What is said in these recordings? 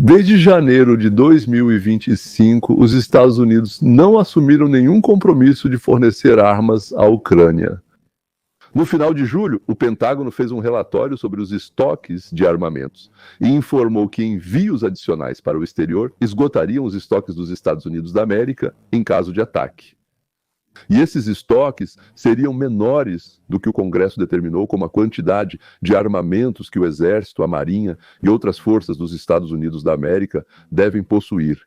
Desde janeiro de 2025, os Estados Unidos não assumiram nenhum compromisso de fornecer armas à Ucrânia. No final de julho, o Pentágono fez um relatório sobre os estoques de armamentos e informou que envios adicionais para o exterior esgotariam os estoques dos Estados Unidos da América em caso de ataque. E esses estoques seriam menores do que o Congresso determinou como a quantidade de armamentos que o Exército, a Marinha e outras forças dos Estados Unidos da América devem possuir.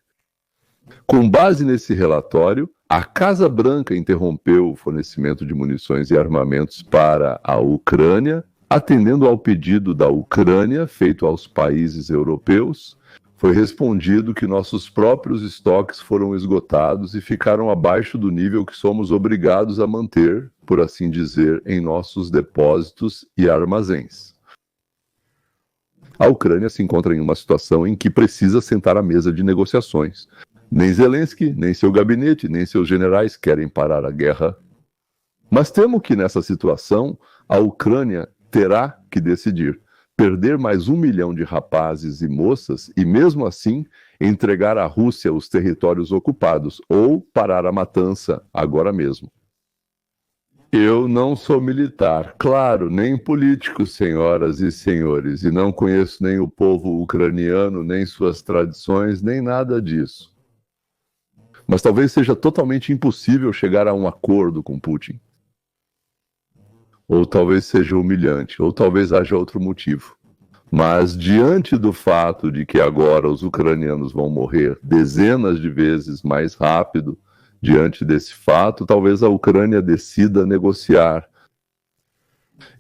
Com base nesse relatório, a Casa Branca interrompeu o fornecimento de munições e armamentos para a Ucrânia, atendendo ao pedido da Ucrânia feito aos países europeus. Foi respondido que nossos próprios estoques foram esgotados e ficaram abaixo do nível que somos obrigados a manter, por assim dizer, em nossos depósitos e armazéns. A Ucrânia se encontra em uma situação em que precisa sentar à mesa de negociações. Nem Zelensky, nem seu gabinete, nem seus generais querem parar a guerra. Mas temo que nessa situação a Ucrânia terá que decidir. Perder mais 1 milhão de rapazes e moças e, mesmo assim, entregar à Rússia os territórios ocupados ou parar a matança agora mesmo. Eu não sou militar, claro, nem político, senhoras e senhores, e não conheço nem o povo ucraniano, nem suas tradições, nem nada disso. Mas talvez seja totalmente impossível chegar a um acordo com Putin. Ou talvez seja humilhante, ou talvez haja outro motivo. Mas diante do fato de que agora os ucranianos vão morrer dezenas de vezes mais rápido, diante desse fato, talvez a Ucrânia decida negociar.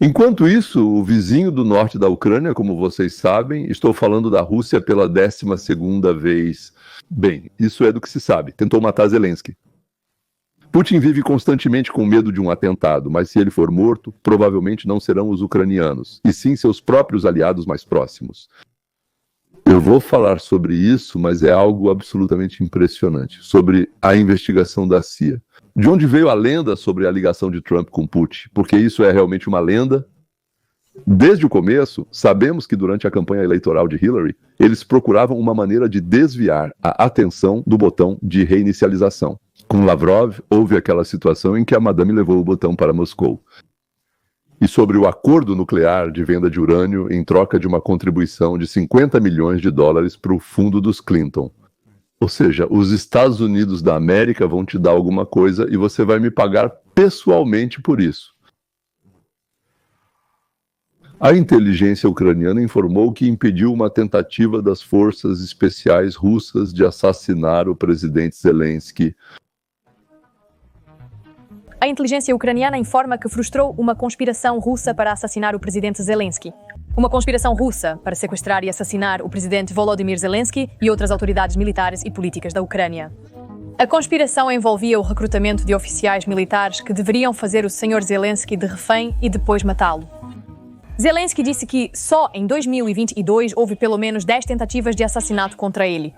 Enquanto isso, o vizinho do norte da Ucrânia, como vocês sabem, estou falando da Rússia pela 12ª vez. Bem, isso é do que se sabe, tentou matar Zelensky. Putin vive constantemente com medo de um atentado, mas se ele for morto, provavelmente não serão os ucranianos, e sim seus próprios aliados mais próximos. Eu vou falar sobre isso, mas é algo absolutamente impressionante, sobre a investigação da CIA. De onde veio a lenda sobre a ligação de Trump com Putin? Porque isso é realmente uma lenda. Desde o começo, sabemos que durante a campanha eleitoral de Hillary, eles procuravam uma maneira de desviar a atenção do botão de reinicialização. Com Lavrov, houve aquela situação em que a madame levou o botão para Moscou. E sobre o acordo nuclear de venda de urânio em troca de uma contribuição de 50 milhões de dólares para o fundo dos Clinton. Ou seja, os Estados Unidos da América vão te dar alguma coisa e você vai me pagar pessoalmente por isso. A inteligência ucraniana informou que impediu uma tentativa das forças especiais russas de assassinar o presidente Zelensky. A inteligência ucraniana informa que frustrou uma conspiração russa para assassinar o presidente Zelensky. Uma conspiração russa para sequestrar e assassinar o presidente Volodymyr Zelensky e outras autoridades militares e políticas da Ucrânia. A conspiração envolvia o recrutamento de oficiais militares que deveriam fazer o Sr. Zelensky de refém e depois matá-lo. Zelensky disse que só em 2022 houve pelo menos 10 tentativas de assassinato contra ele.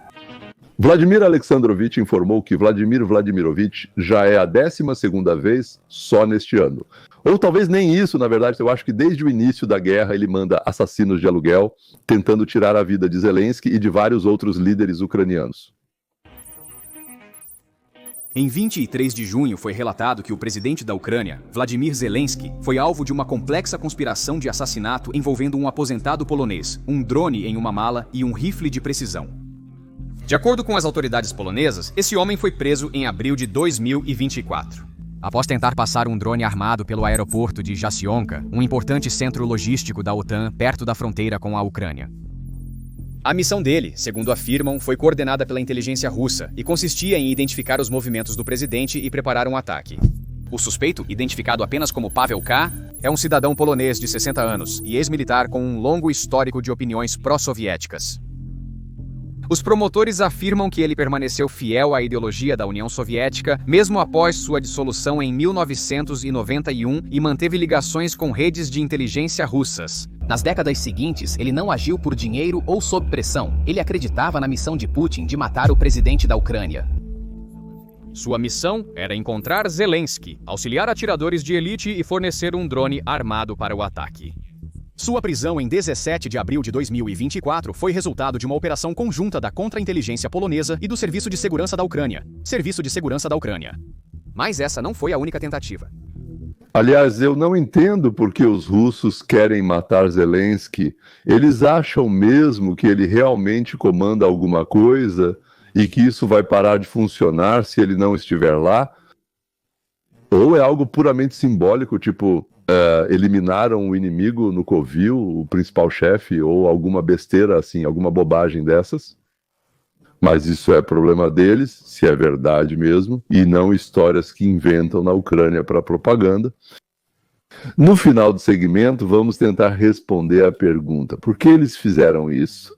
Vladimir Alexandrovich informou que Vladimir Vladimirovich já é a 12ª vez só neste ano. Ou talvez nem isso, na verdade, eu acho que desde o início da guerra ele manda assassinos de aluguel tentando tirar a vida de Zelensky e de vários outros líderes ucranianos. Em 23 de junho foi relatado que o presidente da Ucrânia, Vladimir Zelensky, foi alvo de uma complexa conspiração de assassinato envolvendo um aposentado polonês, um drone em uma mala e um rifle de precisão. De acordo com as autoridades polonesas, esse homem foi preso em abril de 2024. Após tentar passar um drone armado pelo aeroporto de Jasionka, um importante centro logístico da OTAN perto da fronteira com a Ucrânia. A missão dele, segundo afirmam, foi coordenada pela inteligência russa e consistia em identificar os movimentos do presidente e preparar um ataque. O suspeito, identificado apenas como Pavel K., é um cidadão polonês de 60 anos e ex-militar com um longo histórico de opiniões pró-soviéticas. Os promotores afirmam que ele permaneceu fiel à ideologia da União Soviética, mesmo após sua dissolução em 1991 e manteve ligações com redes de inteligência russas. Nas décadas seguintes, ele não agiu por dinheiro ou sob pressão. Ele acreditava na missão de Putin de matar o presidente da Ucrânia. Sua missão era encontrar Zelensky, auxiliar atiradores de elite e fornecer um drone armado para o ataque. Sua prisão em 17 de abril de 2024 foi resultado de uma operação conjunta da contra-inteligência polonesa e do Serviço de Segurança da Ucrânia. Serviço de Segurança da Ucrânia. Mas essa não foi a única tentativa. Aliás, eu não entendo por que os russos querem matar Zelensky. Eles acham mesmo que ele realmente comanda alguma coisa e que isso vai parar de funcionar se ele não estiver lá? Ou é algo puramente simbólico, tipo, eliminaram o inimigo no covil, o principal chefe, ou alguma besteira assim, alguma bobagem dessas? Mas isso é problema deles, se é verdade mesmo, e não histórias que inventam na Ucrânia para propaganda. No final do segmento, vamos tentar responder a pergunta: por que eles fizeram isso?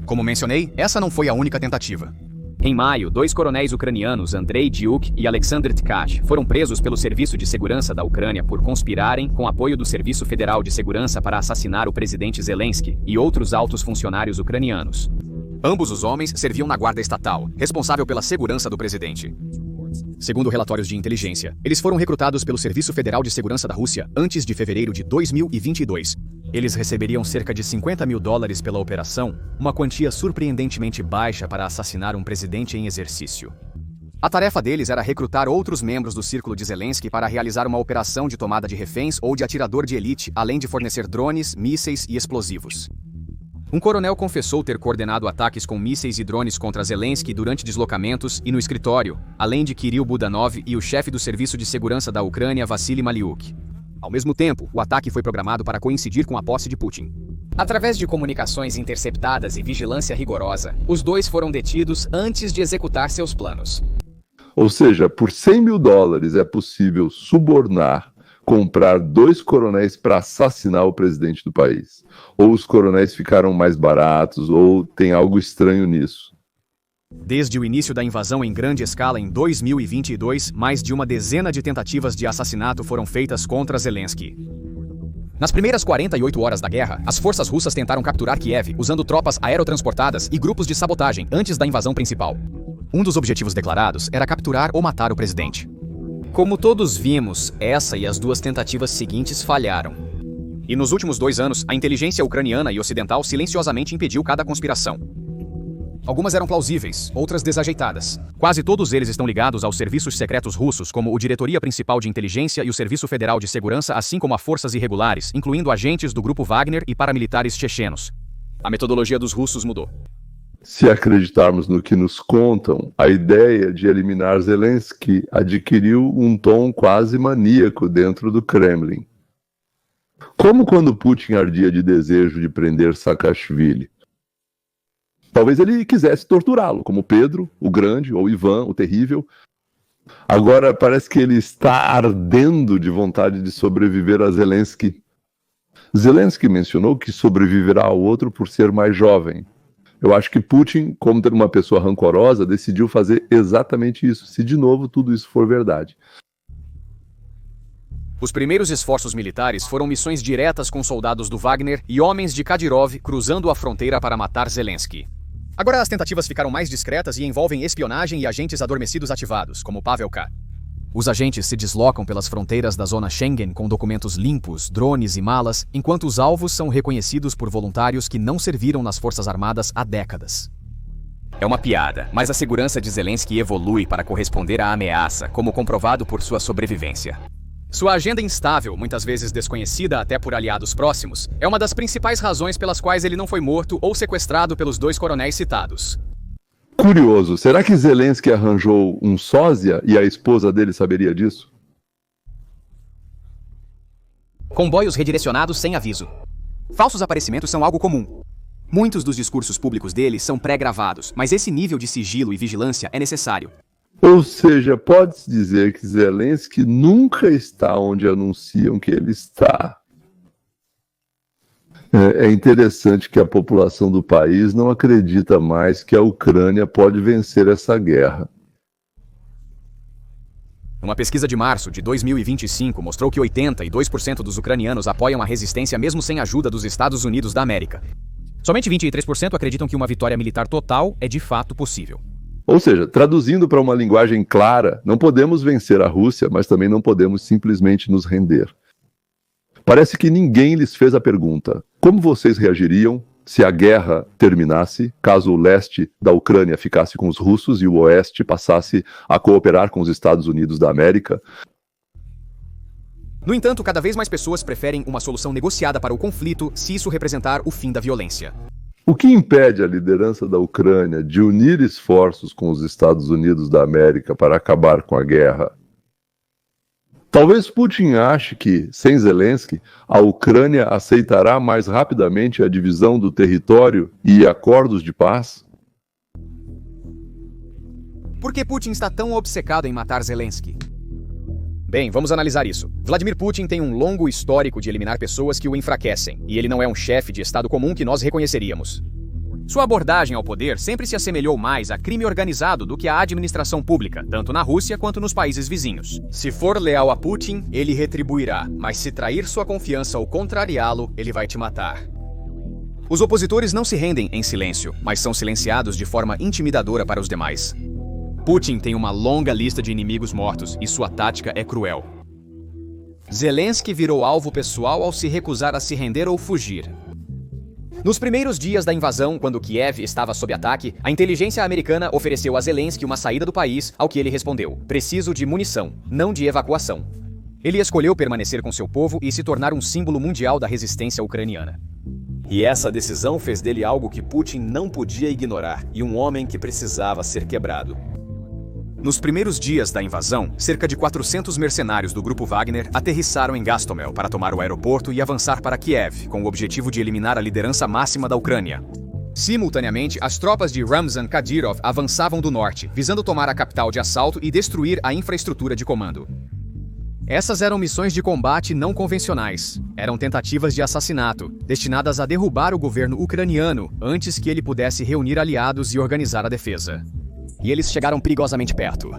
Como mencionei, essa não foi a única tentativa. Em maio, 2 coronéis ucranianos, Andrei Dyuk e Alexander Tkach, foram presos pelo Serviço de Segurança da Ucrânia por conspirarem, com apoio do Serviço Federal de Segurança, para assassinar o presidente Zelensky e outros altos funcionários ucranianos. Ambos os homens serviam na Guarda Estatal, responsável pela segurança do presidente. Segundo relatórios de inteligência, eles foram recrutados pelo Serviço Federal de Segurança da Rússia antes de fevereiro de 2022. Eles receberiam cerca de $50 mil pela operação, uma quantia surpreendentemente baixa para assassinar um presidente em exercício. A tarefa deles era recrutar outros membros do círculo de Zelensky para realizar uma operação de tomada de reféns ou de atirador de elite, além de fornecer drones, mísseis e explosivos. Um coronel confessou ter coordenado ataques com mísseis e drones contra Zelensky durante deslocamentos e no escritório, além de Kirill Budanov e o chefe do Serviço de Segurança da Ucrânia, Vassily Maliuk. Ao mesmo tempo, o ataque foi programado para coincidir com a posse de Putin. Através de comunicações interceptadas e vigilância rigorosa, os dois foram detidos antes de executar seus planos. Ou seja, por $100 mil é possível subornar, comprar 2 coronéis para assassinar o presidente do país. Ou os coronéis ficaram mais baratos, ou tem algo estranho nisso. Desde o início da invasão em grande escala em 2022, mais de uma dezena de tentativas de assassinato foram feitas contra Zelensky. Nas primeiras 48 horas da guerra, as forças russas tentaram capturar Kiev usando tropas aerotransportadas e grupos de sabotagem antes da invasão principal. Um dos objetivos declarados era capturar ou matar o presidente. Como todos vimos, essa e as 2 tentativas seguintes falharam. E nos últimos 2 anos, a inteligência ucraniana e ocidental silenciosamente impediu cada conspiração. Algumas eram plausíveis, outras desajeitadas. Quase todos eles estão ligados aos serviços secretos russos, como o Diretoria Principal de Inteligência e o Serviço Federal de Segurança, assim como a forças irregulares, incluindo agentes do Grupo Wagner e paramilitares chechenos. A metodologia dos russos mudou. Se acreditarmos no que nos contam, a ideia de eliminar Zelensky adquiriu um tom quase maníaco dentro do Kremlin. Como quando Putin ardia de desejo de prender Saakashvili. Talvez ele quisesse torturá-lo, como Pedro, o Grande, ou Ivan, o Terrível. Agora parece que ele está ardendo de vontade de sobreviver a Zelensky. Zelensky mencionou que sobreviverá ao outro por ser mais jovem. Eu acho que Putin, como ter uma pessoa rancorosa, decidiu fazer exatamente isso, se de novo tudo isso for verdade. Os primeiros esforços militares foram missões diretas com soldados do Wagner e homens de Kadyrov cruzando a fronteira para matar Zelensky. Agora as tentativas ficaram mais discretas e envolvem espionagem e agentes adormecidos ativados, como Pavel K. Os agentes se deslocam pelas fronteiras da zona Schengen com documentos limpos, drones e malas, enquanto os alvos são reconhecidos por voluntários que não serviram nas Forças Armadas há décadas. É uma piada, mas a segurança de Zelensky evolui para corresponder à ameaça, como comprovado por sua sobrevivência. Sua agenda instável, muitas vezes desconhecida até por aliados próximos, é uma das principais razões pelas quais ele não foi morto ou sequestrado pelos 2 coronéis citados. Curioso, será que Zelensky arranjou um sósia e a esposa dele saberia disso? Comboios redirecionados sem aviso. Falsos aparecimentos são algo comum. Muitos dos discursos públicos dele são pré-gravados, mas esse nível de sigilo e vigilância é necessário. Ou seja, pode-se dizer que Zelensky nunca está onde anunciam que ele está. É interessante que a população do país não acredita mais que a Ucrânia pode vencer essa guerra. Uma pesquisa de março de 2025 mostrou que 82% dos ucranianos apoiam a resistência mesmo sem ajuda dos Estados Unidos da América. Somente 23% acreditam que uma vitória militar total é de fato possível. Ou seja, traduzindo para uma linguagem clara, não podemos vencer a Rússia, mas também não podemos simplesmente nos render. Parece que ninguém lhes fez a pergunta: como vocês reagiriam se a guerra terminasse, caso o leste da Ucrânia ficasse com os russos e o oeste passasse a cooperar com os Estados Unidos da América? No entanto, cada vez mais pessoas preferem uma solução negociada para o conflito se isso representar o fim da violência. O que impede a liderança da Ucrânia de unir esforços com os Estados Unidos da América para acabar com a guerra? Talvez Putin ache que, sem Zelensky, a Ucrânia aceitará mais rapidamente a divisão do território e acordos de paz? Por que Putin está tão obcecado em matar Zelensky? Bem, vamos analisar isso. Vladimir Putin tem um longo histórico de eliminar pessoas que o enfraquecem, e ele não é um chefe de Estado comum que nós reconheceríamos. Sua abordagem ao poder sempre se assemelhou mais a crime organizado do que à administração pública, tanto na Rússia quanto nos países vizinhos. Se for leal a Putin, ele retribuirá, mas se trair sua confiança ou contrariá-lo, ele vai te matar. Os opositores não se rendem em silêncio, mas são silenciados de forma intimidadora para os demais. Putin tem uma longa lista de inimigos mortos e sua tática é cruel. Zelensky virou alvo pessoal ao se recusar a se render ou fugir. Nos primeiros dias da invasão, quando Kiev estava sob ataque, a inteligência americana ofereceu a Zelensky uma saída do país, ao que ele respondeu: preciso de munição, não de evacuação. Ele escolheu permanecer com seu povo e se tornar um símbolo mundial da resistência ucraniana. E essa decisão fez dele algo que Putin não podia ignorar, e um homem que precisava ser quebrado. Nos primeiros dias da invasão, cerca de 400 mercenários do grupo Wagner aterrissaram em Gostomel para tomar o aeroporto e avançar para Kiev, com o objetivo de eliminar a liderança máxima da Ucrânia. Simultaneamente, as tropas de Ramzan Kadyrov avançavam do norte, visando tomar a capital de assalto e destruir a infraestrutura de comando. Essas eram missões de combate não convencionais. Eram tentativas de assassinato, destinadas a derrubar o governo ucraniano antes que ele pudesse reunir aliados e organizar a defesa. E eles chegaram perigosamente perto.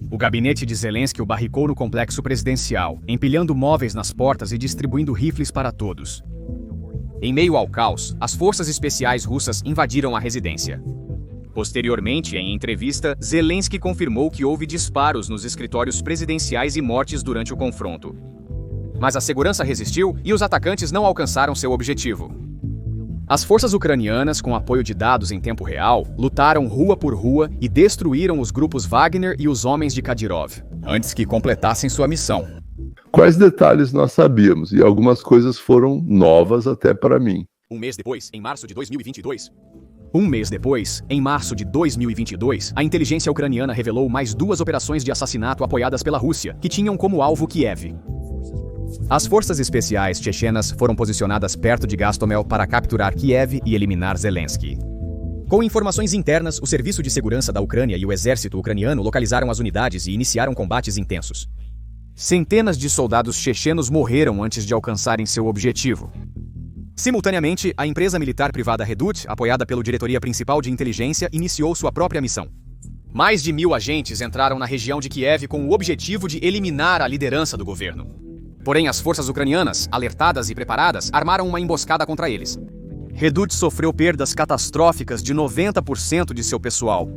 O gabinete de Zelensky o barricou no complexo presidencial, empilhando móveis nas portas e distribuindo rifles para todos. Em meio ao caos, as forças especiais russas invadiram a residência. Posteriormente, em entrevista, Zelensky confirmou que houve disparos nos escritórios presidenciais e mortes durante o confronto. Mas a segurança resistiu e os atacantes não alcançaram seu objetivo. As forças ucranianas, com apoio de dados em tempo real, lutaram rua por rua e destruíram os grupos Wagner e os homens de Kadyrov, antes que completassem sua missão. Quais detalhes nós sabíamos? E algumas coisas foram novas até para mim. Um mês depois, em março de 2022, a inteligência ucraniana revelou mais 2 operações de assassinato apoiadas pela Rússia, que tinham como alvo Kiev. As forças especiais chechenas foram posicionadas perto de Gostomel para capturar Kiev e eliminar Zelensky. Com informações internas, o Serviço de Segurança da Ucrânia e o exército ucraniano localizaram as unidades e iniciaram combates intensos. Centenas de soldados chechenos morreram antes de alcançarem seu objetivo. Simultaneamente, a empresa militar privada Redut, apoiada pela Diretoria Principal de Inteligência, iniciou sua própria missão. Mais de 1000 agentes entraram na região de Kiev com o objetivo de eliminar a liderança do governo. Porém, as forças ucranianas, alertadas e preparadas, armaram uma emboscada contra eles. Redut sofreu perdas catastróficas de 90% de seu pessoal.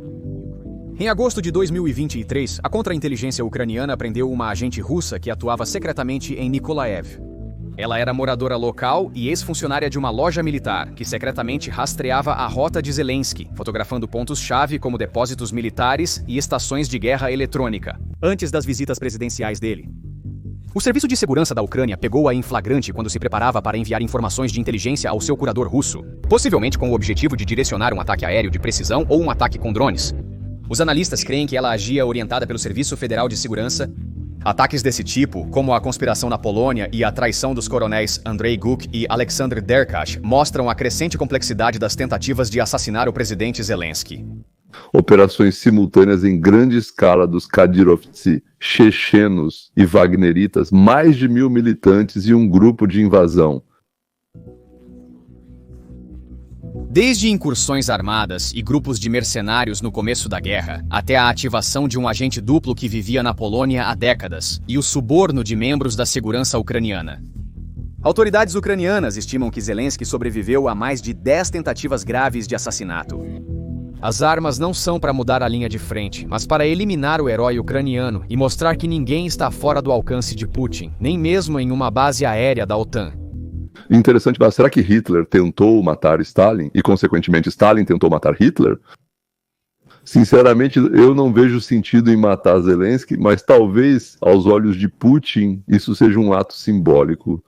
Em agosto de 2023, a contra-inteligência ucraniana prendeu uma agente russa que atuava secretamente em Nikolaev. Ela era moradora local e ex-funcionária de uma loja militar, que secretamente rastreava a rota de Zelensky, fotografando pontos-chave como depósitos militares e estações de guerra eletrônica, antes das visitas presidenciais dele. O Serviço de Segurança da Ucrânia pegou-a em flagrante quando se preparava para enviar informações de inteligência ao seu curador russo, possivelmente com o objetivo de direcionar um ataque aéreo de precisão ou um ataque com drones. Os analistas creem que ela agia orientada pelo Serviço Federal de Segurança. Ataques desse tipo, como a conspiração na Polônia e a traição dos coronéis Andrei Guk e Alexander Derkach, mostram a crescente complexidade das tentativas de assassinar o presidente Zelensky. Operações simultâneas em grande escala dos Kadyrovtsi, chechenos e wagneritas, mais de 1000 militantes e um grupo de invasão. Desde incursões armadas e grupos de mercenários no começo da guerra, até a ativação de um agente duplo que vivia na Polônia há décadas, e o suborno de membros da segurança ucraniana. Autoridades ucranianas estimam que Zelensky sobreviveu a mais de 10 tentativas graves de assassinato. As armas não são para mudar a linha de frente, mas para eliminar o herói ucraniano e mostrar que ninguém está fora do alcance de Putin, nem mesmo em uma base aérea da OTAN. Interessante, mas será que Hitler tentou matar Stalin e, consequentemente, Stalin tentou matar Hitler? Sinceramente, eu não vejo sentido em matar Zelensky, mas talvez, aos olhos de Putin, isso seja um ato simbólico.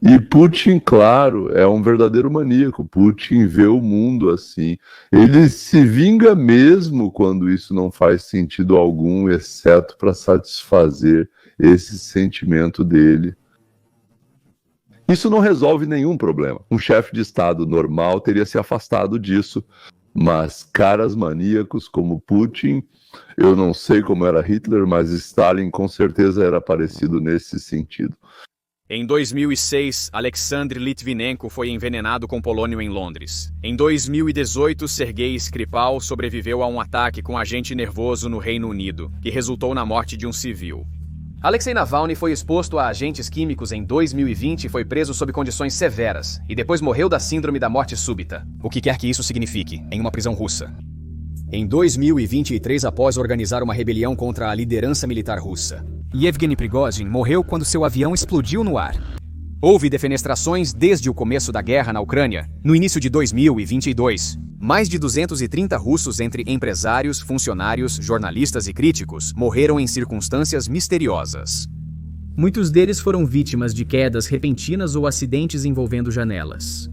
E Putin, claro, é um verdadeiro maníaco. Putin vê o mundo assim. Ele se vinga mesmo quando isso não faz sentido algum, exceto para satisfazer esse sentimento dele. Isso não resolve nenhum problema. Um chefe de Estado normal teria se afastado disso. Mas caras maníacos como Putin, eu não sei como era Hitler, mas Stalin com certeza era parecido nesse sentido. Em 2006, Alexandre Litvinenko foi envenenado com polônio em Londres. Em 2018, Sergei Skripal sobreviveu a um ataque com agente nervoso no Reino Unido, que resultou na morte de um civil. Alexei Navalny foi exposto a agentes químicos em 2020 e foi preso sob condições severas, e depois morreu da síndrome da morte súbita, o que quer que isso signifique, em uma prisão russa. Em 2023, após organizar uma rebelião contra a liderança militar russa, Yevgeny Prigozhin morreu quando seu avião explodiu no ar. Houve defenestrações desde o começo da guerra na Ucrânia, no início de 2022. Mais de 230 russos, entre empresários, funcionários, jornalistas e críticos, morreram em circunstâncias misteriosas. Muitos deles foram vítimas de quedas repentinas ou acidentes envolvendo janelas.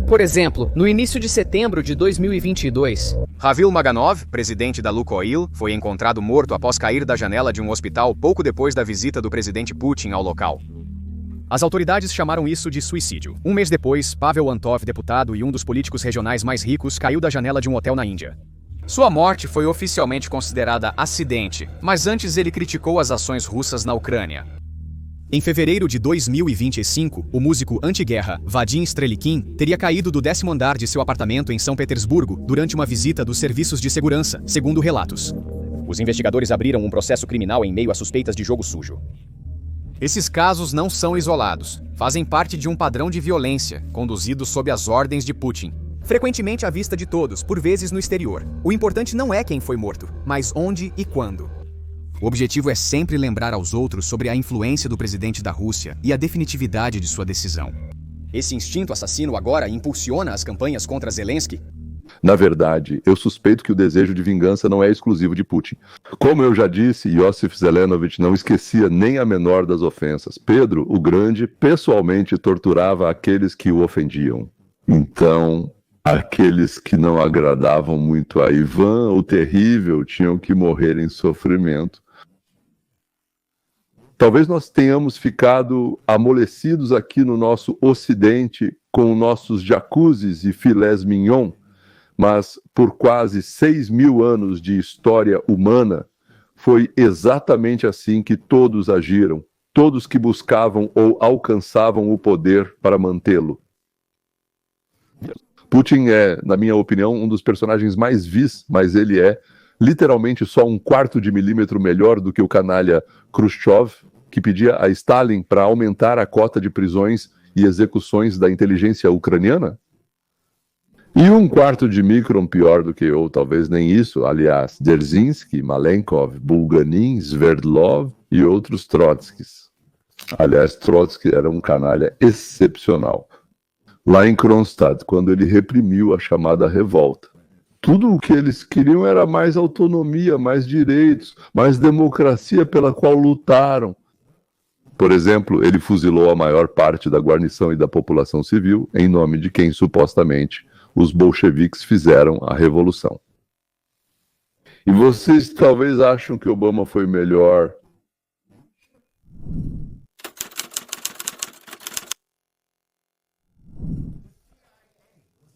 Por exemplo, no início de setembro de 2022, Ravil Maganov, presidente da Lukoil, foi encontrado morto após cair da janela de um hospital pouco depois da visita do presidente Putin ao local. As autoridades chamaram isso de suicídio. Um mês depois, Pavel Antov, deputado e um dos políticos regionais mais ricos, caiu da janela de um hotel na Índia. Sua morte foi oficialmente considerada acidente, mas antes ele criticou as ações russas na Ucrânia. Em fevereiro de 2025, o músico anti-guerra Vadim Strelikin teria caído do 10º andar de seu apartamento em São Petersburgo durante uma visita dos serviços de segurança, segundo relatos. Os investigadores abriram um processo criminal em meio a suspeitas de jogo sujo. Esses casos não são isolados, fazem parte de um padrão de violência, conduzido sob as ordens de Putin. Frequentemente à vista de todos, por vezes no exterior. O importante não é quem foi morto, mas onde e quando. O objetivo é sempre lembrar aos outros sobre a influência do presidente da Rússia e a definitividade de sua decisão. Esse instinto assassino agora impulsiona as campanhas contra Zelensky? Na verdade, eu suspeito que o desejo de vingança não é exclusivo de Putin. Como eu já disse, Iosif Zelensky não esquecia nem a menor das ofensas. Pedro, o Grande, pessoalmente torturava aqueles que o ofendiam. Então, aqueles que não agradavam muito a Ivan, o Terrível, tinham que morrer em sofrimento. Talvez nós tenhamos ficado amolecidos aqui no nosso ocidente com nossos jacuzzis e filés mignon, mas por quase 6.000 anos de história humana, foi exatamente assim que todos agiram, todos que buscavam ou alcançavam o poder para mantê-lo. Putin é, na minha opinião, um dos personagens mais vis, mas ele é literalmente só 1/4 de milímetro melhor do que o canalha Khrushchev, que pedia a Stalin para aumentar a cota de prisões e execuções da inteligência ucraniana. E 1/4 de micron pior do que, ou talvez nem isso, aliás, Dzerzhinsky, Malenkov, Bulganin, Sverdlov e outros Trotskys. Aliás, Trotsky era um canalha excepcional. Lá em Kronstadt, quando ele reprimiu a chamada revolta. Tudo o que eles queriam era mais autonomia, mais direitos, mais democracia pela qual lutaram. Por exemplo, ele fuzilou a maior parte da guarnição e da população civil em nome de quem, supostamente, os bolcheviques fizeram a revolução. E vocês talvez acham que Obama foi melhor.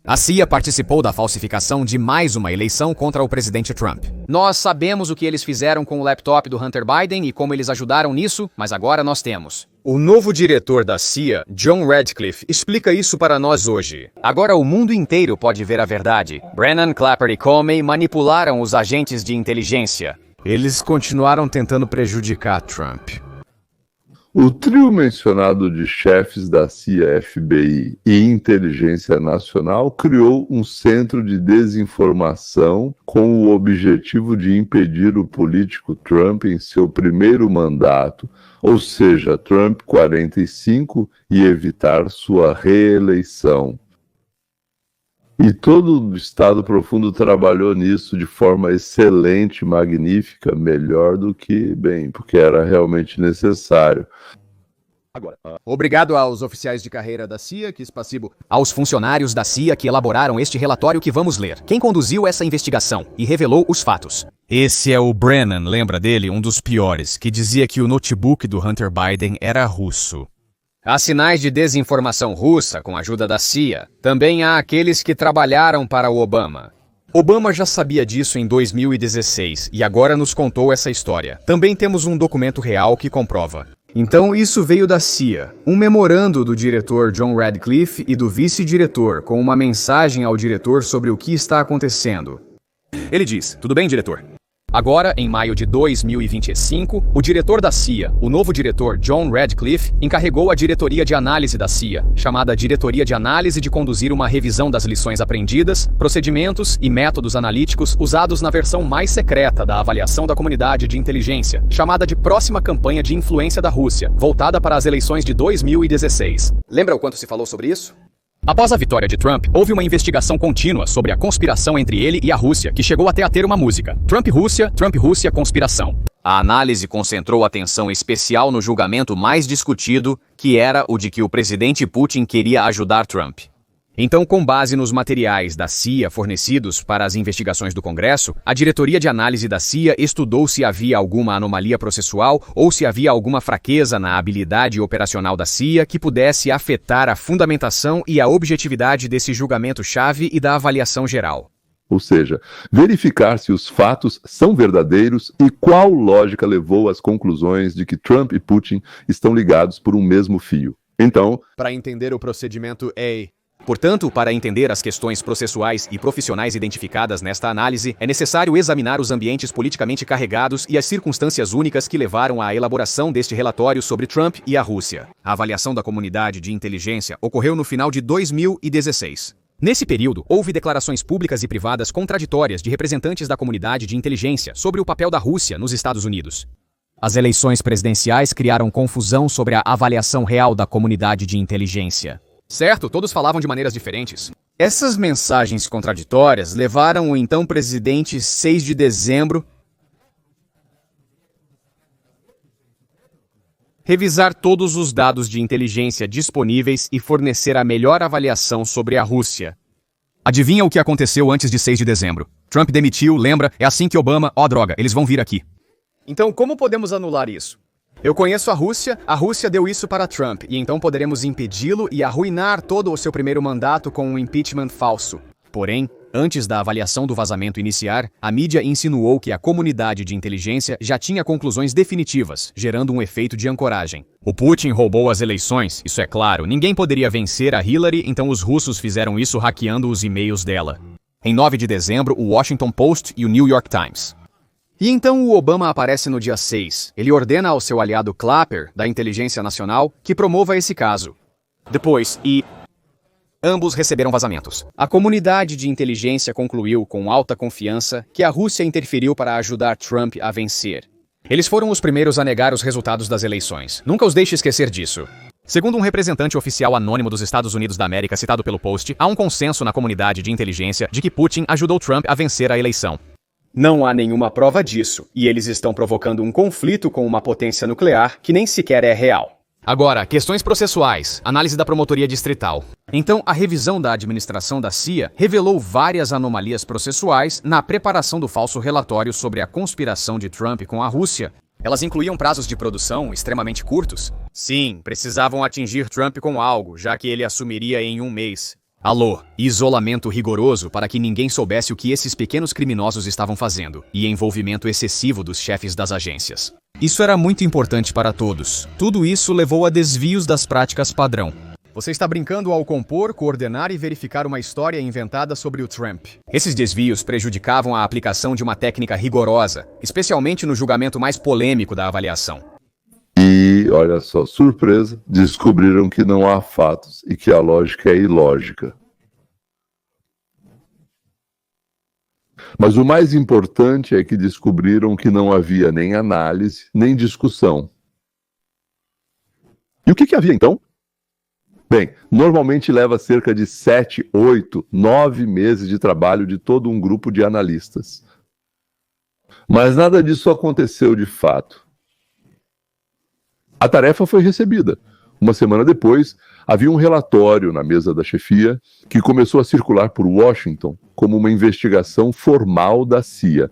A CIA participou da falsificação de mais uma eleição contra o presidente Trump. Nós sabemos o que eles fizeram com o laptop do Hunter Biden e como eles ajudaram nisso, mas agora nós temos. O novo diretor da CIA, John Radcliffe, explica isso para nós hoje. Agora o mundo inteiro pode ver a verdade. Brennan, Clapper e Comey manipularam os agentes de inteligência. Eles continuaram tentando prejudicar Trump. O trio mencionado de chefes da CIA, FBI e Inteligência Nacional criou um centro de desinformação com o objetivo de impedir o político Trump em seu primeiro mandato, ou seja, Trump 45, e evitar sua reeleição. E todo o Estado Profundo trabalhou nisso de forma excelente, magnífica, melhor do que, porque era realmente necessário. Obrigado aos oficiais de carreira da CIA, que espacibo. Aos funcionários da CIA que elaboraram este relatório que vamos ler. Quem conduziu essa investigação e revelou os fatos? Esse é o Brennan, lembra dele? Um dos piores, que dizia que o notebook do Hunter Biden era russo. Há sinais de desinformação russa com a ajuda da CIA. Também há aqueles que trabalharam para o Obama. Obama já sabia disso em 2016 e agora nos contou essa história. Também temos um documento real que comprova. Então isso veio da CIA, um memorando do diretor John Radcliffe e do vice-diretor com uma mensagem ao diretor sobre o que está acontecendo. Ele diz: "Tudo bem, diretor?" Agora, em maio de 2025, o diretor da CIA, o novo diretor John Radcliffe, encarregou a diretoria de análise da CIA, chamada Diretoria de Análise, de conduzir uma revisão das lições aprendidas, procedimentos e métodos analíticos usados na versão mais secreta da avaliação da comunidade de inteligência, chamada de Próxima Campanha de Influência da Rússia, voltada para as eleições de 2016. Lembra o quanto se falou sobre isso? Após a vitória de Trump, houve uma investigação contínua sobre a conspiração entre ele e a Rússia, que chegou até a ter uma música: Trump-Rússia, conspiração. A análise concentrou atenção especial no julgamento mais discutido, que era o de que o presidente Putin queria ajudar Trump. Então, com base nos materiais da CIA fornecidos para as investigações do Congresso, a diretoria de análise da CIA estudou se havia alguma anomalia processual ou se havia alguma fraqueza na habilidade operacional da CIA que pudesse afetar a fundamentação e a objetividade desse julgamento-chave e da avaliação geral. Ou seja, verificar se os fatos são verdadeiros e qual lógica levou às conclusões de que Trump e Putin estão ligados por um mesmo fio. Então, para entender o procedimento Portanto, para entender as questões processuais e profissionais identificadas nesta análise, é necessário examinar os ambientes politicamente carregados e as circunstâncias únicas que levaram à elaboração deste relatório sobre Trump e a Rússia. A avaliação da comunidade de inteligência ocorreu no final de 2016. Nesse período, houve declarações públicas e privadas contraditórias de representantes da comunidade de inteligência sobre o papel da Rússia nos Estados Unidos. As eleições presidenciais criaram confusão sobre a avaliação real da comunidade de inteligência. Certo, todos falavam de maneiras diferentes. Essas mensagens contraditórias levaram o então presidente 6 de dezembro revisar todos os dados de inteligência disponíveis e fornecer a melhor avaliação sobre a Rússia. Adivinha o que aconteceu antes de 6 de dezembro? Trump demitiu, lembra? É assim que Obama... droga, eles vão vir aqui. Então, como podemos anular isso? Eu conheço a Rússia deu isso para Trump, e então poderemos impedi-lo e arruinar todo o seu primeiro mandato com um impeachment falso. Porém, antes da avaliação do vazamento iniciar, a mídia insinuou que a comunidade de inteligência já tinha conclusões definitivas, gerando um efeito de ancoragem. O Putin roubou as eleições, isso é claro, ninguém poderia vencer a Hillary, então os russos fizeram isso hackeando os e-mails dela. Em 9 de dezembro, o Washington Post e o New York Times. E então o Obama aparece no dia 6. Ele ordena ao seu aliado Clapper, da Inteligência Nacional, que promova esse caso. Depois, ambos receberam vazamentos. A comunidade de inteligência concluiu com alta confiança que a Rússia interferiu para ajudar Trump a vencer. Eles foram os primeiros a negar os resultados das eleições. Nunca os deixe esquecer disso. Segundo um representante oficial anônimo dos Estados Unidos da América citado pelo Post, há um consenso na comunidade de inteligência de que Putin ajudou Trump a vencer a eleição. Não há nenhuma prova disso, e eles estão provocando um conflito com uma potência nuclear que nem sequer é real. Agora, questões processuais, análise da promotoria distrital. Então, a revisão da administração da CIA revelou várias anomalias processuais na preparação do falso relatório sobre a conspiração de Trump com a Rússia. Elas incluíam prazos de produção extremamente curtos. Sim, precisavam atingir Trump com algo, já que ele assumiria em um mês. Isolamento rigoroso para que ninguém soubesse o que esses pequenos criminosos estavam fazendo, e envolvimento excessivo dos chefes das agências. Isso era muito importante para todos. Tudo isso levou a desvios das práticas padrão. Você está brincando ao compor, coordenar e verificar uma história inventada sobre o Trump. Esses desvios prejudicavam a aplicação de uma técnica rigorosa, especialmente no julgamento mais polêmico da avaliação. E, olha só, surpresa, descobriram que não há fatos e que a lógica é ilógica. Mas o mais importante é que descobriram que não havia nem análise, nem discussão. E o que havia então? Bem, normalmente leva cerca de 7, 8, 9 meses de trabalho de todo um grupo de analistas. Mas nada disso aconteceu de fato. A tarefa foi recebida. Uma semana depois, havia um relatório na mesa da chefia que começou a circular por Washington como uma investigação formal da CIA.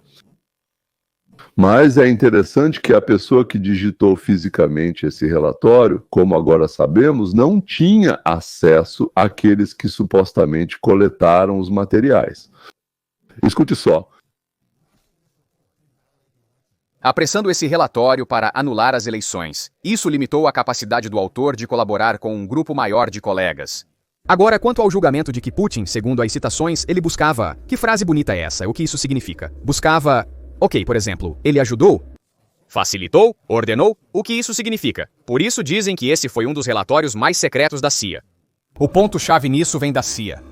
Mas é interessante que a pessoa que digitou fisicamente esse relatório, como agora sabemos, não tinha acesso àqueles que supostamente coletaram os materiais. Escute só. Apressando esse relatório para anular as eleições. Isso limitou a capacidade do autor de colaborar com um grupo maior de colegas. Agora, quanto ao julgamento de que Putin, segundo as citações, ele buscava... Que frase bonita é essa? O que isso significa? Buscava... Ok, por exemplo, ele ajudou? Facilitou? Ordenou? O que isso significa? Por isso dizem que esse foi um dos relatórios mais secretos da CIA. O ponto-chave nisso vem da CIA.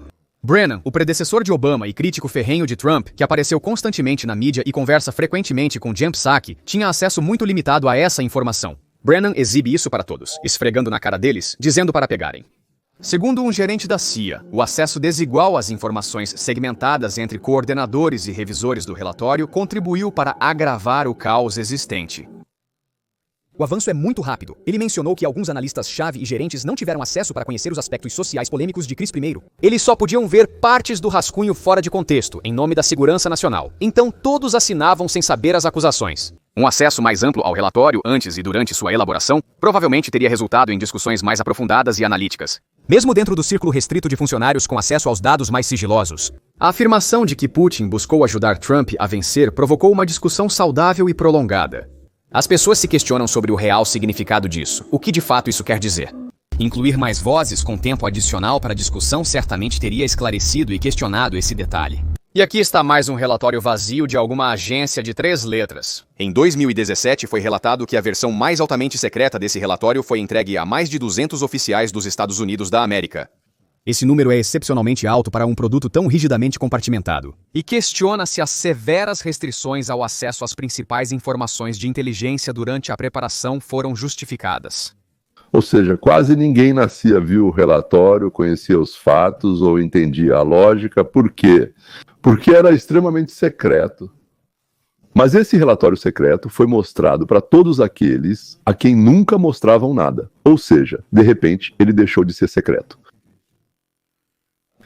Brennan, o predecessor de Obama e crítico ferrenho de Trump, que apareceu constantemente na mídia e conversa frequentemente com Jen Psaki, tinha acesso muito limitado a essa informação. Brennan exibe isso para todos, esfregando na cara deles, dizendo para pegarem. Segundo um gerente da CIA, o acesso desigual às informações segmentadas entre coordenadores e revisores do relatório contribuiu para agravar o caos existente. O avanço é muito rápido. Ele mencionou que alguns analistas-chave e gerentes não tiveram acesso para conhecer os aspectos sociais polêmicos de Chris I. Eles só podiam ver partes do rascunho fora de contexto, em nome da segurança nacional. Então todos assinavam sem saber as acusações. Um acesso mais amplo ao relatório antes e durante sua elaboração provavelmente teria resultado em discussões mais aprofundadas e analíticas. Mesmo dentro do círculo restrito de funcionários com acesso aos dados mais sigilosos. A afirmação de que Putin buscou ajudar Trump a vencer provocou uma discussão saudável e prolongada. As pessoas se questionam sobre o real significado disso. O que de fato isso quer dizer? Incluir mais vozes com tempo adicional para a discussão certamente teria esclarecido e questionado esse detalhe. E aqui está mais um relatório vazio de alguma agência de 3 letras. Em 2017, foi relatado que a versão mais altamente secreta desse relatório foi entregue a mais de 200 oficiais dos Estados Unidos da América. Esse número é excepcionalmente alto para um produto tão rigidamente compartimentado. E questiona-se as severas restrições ao acesso às principais informações de inteligência durante a preparação foram justificadas. Ou seja, quase ninguém na CIA viu o relatório, conhecia os fatos ou entendia a lógica. Por quê? Porque era extremamente secreto. Mas esse relatório secreto foi mostrado para todos aqueles a quem nunca mostravam nada. Ou seja, de repente, ele deixou de ser secreto.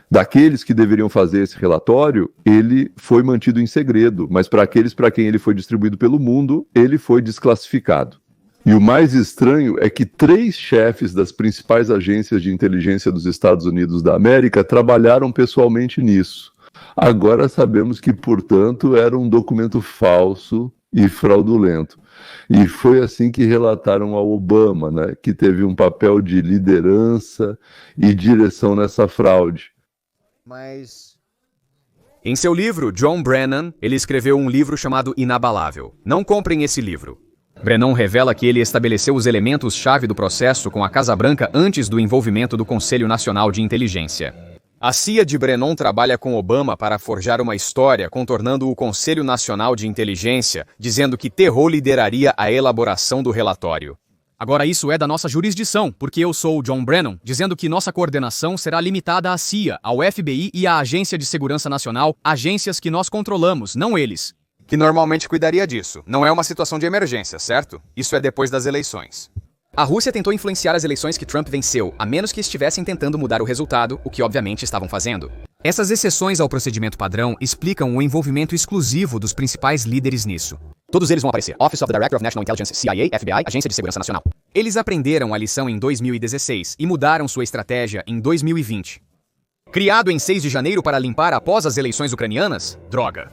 Daqueles que deveriam fazer esse relatório, ele foi mantido em segredo, mas para aqueles para quem ele foi distribuído pelo mundo, ele foi desclassificado. E o mais estranho é que 3 chefes das principais agências de inteligência dos Estados Unidos da América trabalharam pessoalmente nisso. Agora sabemos que, portanto, era um documento falso e fraudulento. E foi assim que relataram ao Obama, né, que teve um papel de liderança e direção nessa fraude. Em seu livro, John Brennan, ele escreveu um livro chamado Inabalável. Não comprem esse livro. Brennan revela que ele estabeleceu os elementos-chave do processo com a Casa Branca antes do envolvimento do Conselho Nacional de Inteligência. A CIA de Brennan trabalha com Obama para forjar uma história contornando o Conselho Nacional de Inteligência, dizendo que Terror lideraria a elaboração do relatório. Agora isso é da nossa jurisdição, porque eu sou o John Brennan, dizendo que nossa coordenação será limitada à CIA, ao FBI e à Agência de Segurança Nacional, agências que nós controlamos, não eles. Que normalmente cuidaria disso. Não é uma situação de emergência, certo? Isso é depois das eleições. A Rússia tentou influenciar as eleições que Trump venceu, a menos que estivessem tentando mudar o resultado, o que obviamente estavam fazendo. Essas exceções ao procedimento padrão explicam o envolvimento exclusivo dos principais líderes nisso. Todos eles vão aparecer. Office of the Director of National Intelligence, CIA, FBI, Agência de Segurança Nacional. Eles aprenderam a lição em 2016 e mudaram sua estratégia em 2020. Criado em 6 de janeiro para limpar após as eleições ucranianas? Droga!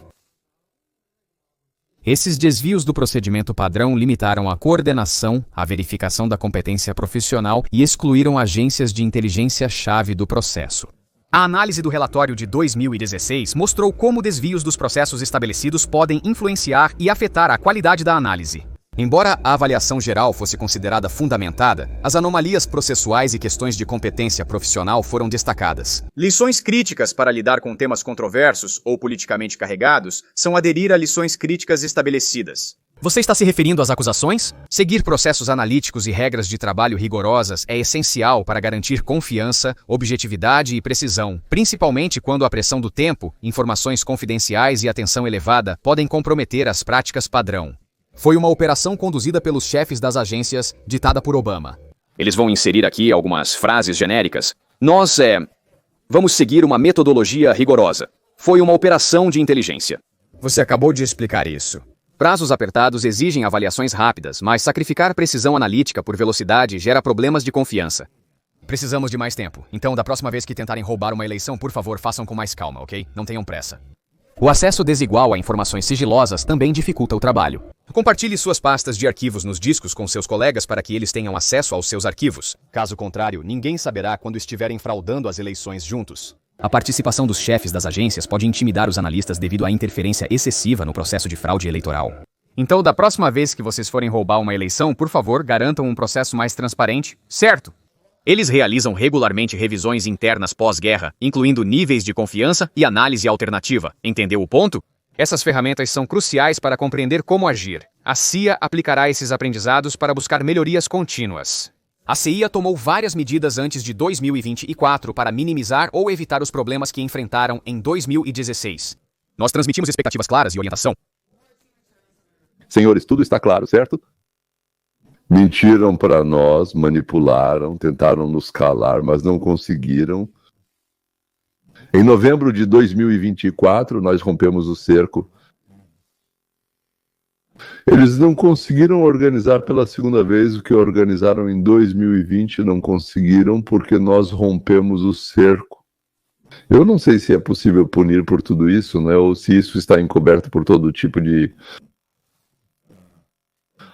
Esses desvios do procedimento padrão limitaram a coordenação, a verificação da competência profissional e excluíram agências de inteligência-chave do processo. A análise do relatório de 2016 mostrou como desvios dos processos estabelecidos podem influenciar e afetar a qualidade da análise. Embora a avaliação geral fosse considerada fundamentada, as anomalias processuais e questões de competência profissional foram destacadas. Lições críticas para lidar com temas controversos ou politicamente carregados são aderir a lições críticas estabelecidas. Você está se referindo às acusações? Seguir processos analíticos e regras de trabalho rigorosas é essencial para garantir confiança, objetividade e precisão, principalmente quando a pressão do tempo, informações confidenciais e atenção elevada podem comprometer as práticas padrão. Foi uma operação conduzida pelos chefes das agências, ditada por Obama. Eles vão inserir aqui algumas frases genéricas. Vamos seguir uma metodologia rigorosa. Foi uma operação de inteligência. Você acabou de explicar isso. Prazos apertados exigem avaliações rápidas, mas sacrificar precisão analítica por velocidade gera problemas de confiança. Precisamos de mais tempo, então da próxima vez que tentarem roubar uma eleição, por favor, façam com mais calma, ok? Não tenham pressa. O acesso desigual a informações sigilosas também dificulta o trabalho. Compartilhe suas pastas de arquivos nos discos com seus colegas para que eles tenham acesso aos seus arquivos. Caso contrário, ninguém saberá quando estiverem fraudando as eleições juntos. A participação dos chefes das agências pode intimidar os analistas devido à interferência excessiva no processo de fraude eleitoral. Então, da próxima vez que vocês forem roubar uma eleição, por favor, garantam um processo mais transparente, certo? Eles realizam regularmente revisões internas pós-guerra, incluindo níveis de confiança e análise alternativa. Entendeu o ponto? Essas ferramentas são cruciais para compreender como agir. A CIA aplicará esses aprendizados para buscar melhorias contínuas. A CIA tomou várias medidas antes de 2024 para minimizar ou evitar os problemas que enfrentaram em 2016. Nós transmitimos expectativas claras e orientação. Senhores, tudo está claro, certo? Mentiram para nós, manipularam, tentaram nos calar, mas não conseguiram. Em novembro de 2024, nós rompemos o cerco. Eles não conseguiram organizar pela segunda vez o que organizaram em 2020, não conseguiram porque nós rompemos o cerco. Eu não sei se é possível punir por tudo isso, né? Ou se isso está encoberto por todo tipo de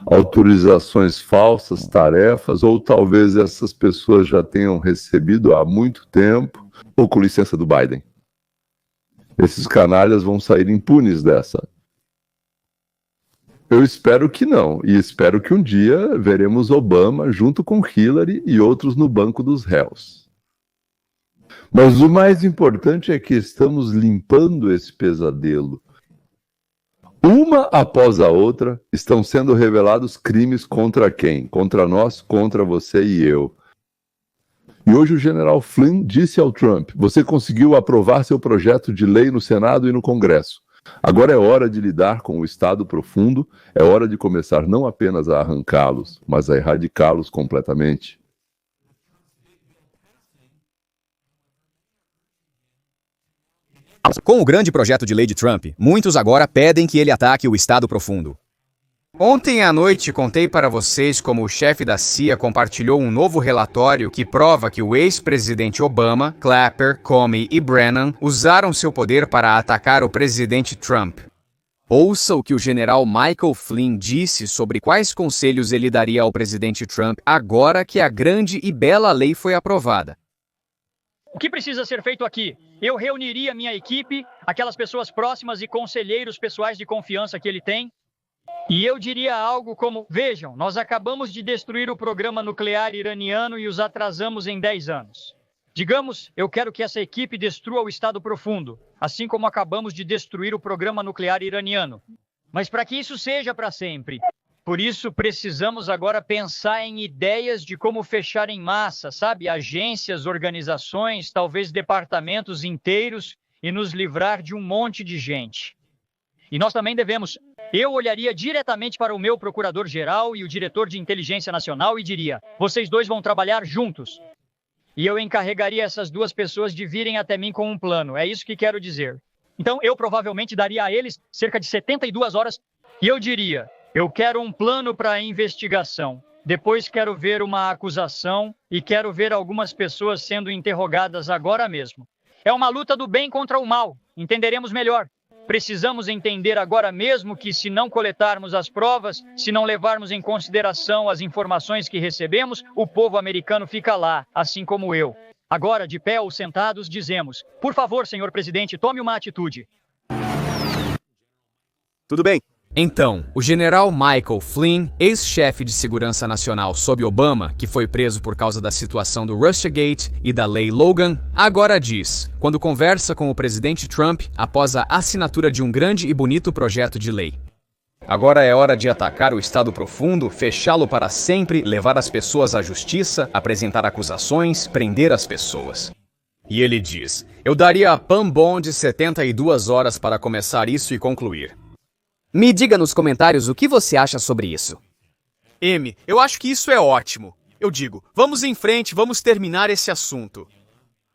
autorizações falsas, tarefas, ou talvez essas pessoas já tenham recebido há muito tempo, ou com licença do Biden. Esses canalhas vão sair impunes dessa. Eu espero que não, e espero que um dia veremos Obama junto com Hillary e outros no banco dos réus. Mas o mais importante é que estamos limpando esse pesadelo. Uma após a outra, estão sendo revelados crimes contra quem? Contra nós, contra você e eu. E hoje o general Flynn disse ao Trump: você conseguiu aprovar seu projeto de lei no Senado e no Congresso. Agora é hora de lidar com o Estado profundo, é hora de começar não apenas a arrancá-los, mas a erradicá-los completamente. Com o grande projeto de lei de Trump, muitos agora pedem que ele ataque o Estado profundo. Ontem à noite contei para vocês como o chefe da CIA compartilhou um novo relatório que prova que o ex-presidente Obama, Clapper, Comey e Brennan usaram seu poder para atacar o presidente Trump. Ouça o que o general Michael Flynn disse sobre quais conselhos ele daria ao presidente Trump agora que a grande e bela lei foi aprovada. O que precisa ser feito aqui? Eu reuniria minha equipe, aquelas pessoas próximas e conselheiros pessoais de confiança que ele tem, e eu diria algo como: vejam, nós acabamos de destruir o programa nuclear iraniano e os atrasamos em 10 anos. Digamos, eu quero que essa equipe destrua o Estado profundo, assim como acabamos de destruir o programa nuclear iraniano. Mas para que isso seja para sempre, por isso precisamos agora pensar em ideias de como fechar em massa, sabe? Agências, organizações, talvez departamentos inteiros, e nos livrar de um monte de gente. E nós também devemos... Eu olharia diretamente para o meu procurador-geral e o diretor de inteligência nacional e diria: vocês dois vão trabalhar juntos. E eu encarregaria essas duas pessoas de virem até mim com um plano. É isso que quero dizer. Então eu provavelmente daria a eles cerca de 72 horas e eu diria: eu quero um plano para a investigação. Depois quero ver uma acusação e quero ver algumas pessoas sendo interrogadas agora mesmo. É uma luta do bem contra o mal. Entenderemos melhor. Precisamos entender agora mesmo que, se não coletarmos as provas, se não levarmos em consideração as informações que recebemos, o povo americano fica lá, assim como eu. Agora, de pé ou sentados, dizemos: por favor, senhor presidente, tome uma atitude. Tudo bem. Então, o general Michael Flynn, ex-chefe de segurança nacional sob Obama, que foi preso por causa da situação do Russiagate e da Lei Logan, agora diz, quando conversa com o presidente Trump após a assinatura de um grande e bonito projeto de lei: agora é hora de atacar o Estado profundo, fechá-lo para sempre, levar as pessoas à justiça, apresentar acusações, prender as pessoas. E ele diz: eu daria a Pam Bond 72 horas para começar isso e concluir. Me diga nos comentários o que você acha sobre isso. M, eu acho que isso é ótimo. Eu digo, vamos em frente, vamos terminar esse assunto.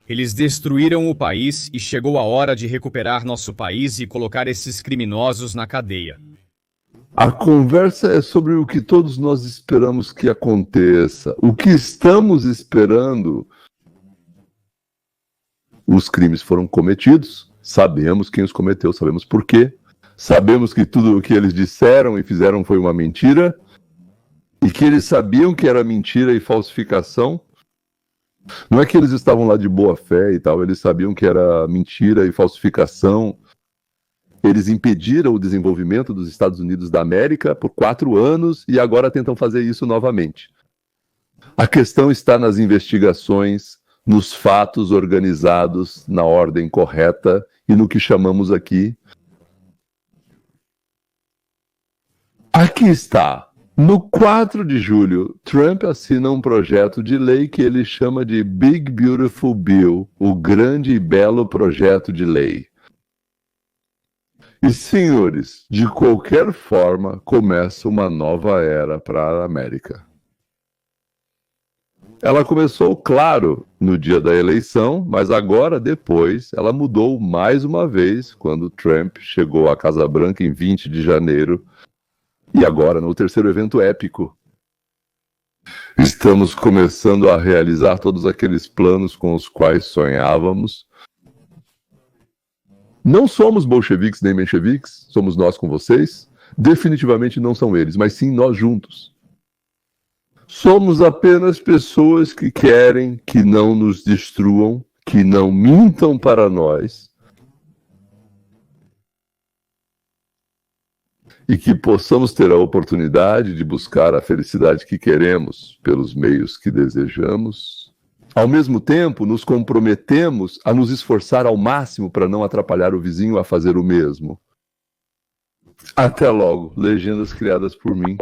Eles destruíram o país e chegou a hora de recuperar nosso país e colocar esses criminosos na cadeia. A conversa é sobre o que todos nós esperamos que aconteça. O que estamos esperando? Os crimes foram cometidos, sabemos quem os cometeu, sabemos por quê. Sabemos que tudo o que eles disseram e fizeram foi uma mentira, e que eles sabiam que era mentira e falsificação. Não é que eles estavam lá de boa fé e tal, eles sabiam que era mentira e falsificação. Eles impediram o desenvolvimento dos Estados Unidos da América por 4 anos e agora tentam fazer isso novamente. A questão está nas investigações, nos fatos organizados na ordem correta e no que chamamos aqui. Aqui está. No 4 de julho, Trump assina um projeto de lei que ele chama de Big Beautiful Bill, o grande e belo projeto de lei. E, senhores, de qualquer forma, começa uma nova era para a América. Ela começou, claro, no dia da eleição, mas agora, depois, ela mudou mais uma vez, quando Trump chegou à Casa Branca em 20 de janeiro, e agora no terceiro evento épico. Estamos começando a realizar todos aqueles planos com os quais sonhávamos. Não somos bolcheviques nem mencheviques, somos nós com vocês. Definitivamente não são eles, mas sim nós juntos. Somos apenas pessoas que querem que não nos destruam, que não mintam para nós, e que possamos ter a oportunidade de buscar a felicidade que queremos pelos meios que desejamos. Ao mesmo tempo, nos comprometemos a nos esforçar ao máximo para não atrapalhar o vizinho a fazer o mesmo. Até logo, legendas criadas por mim.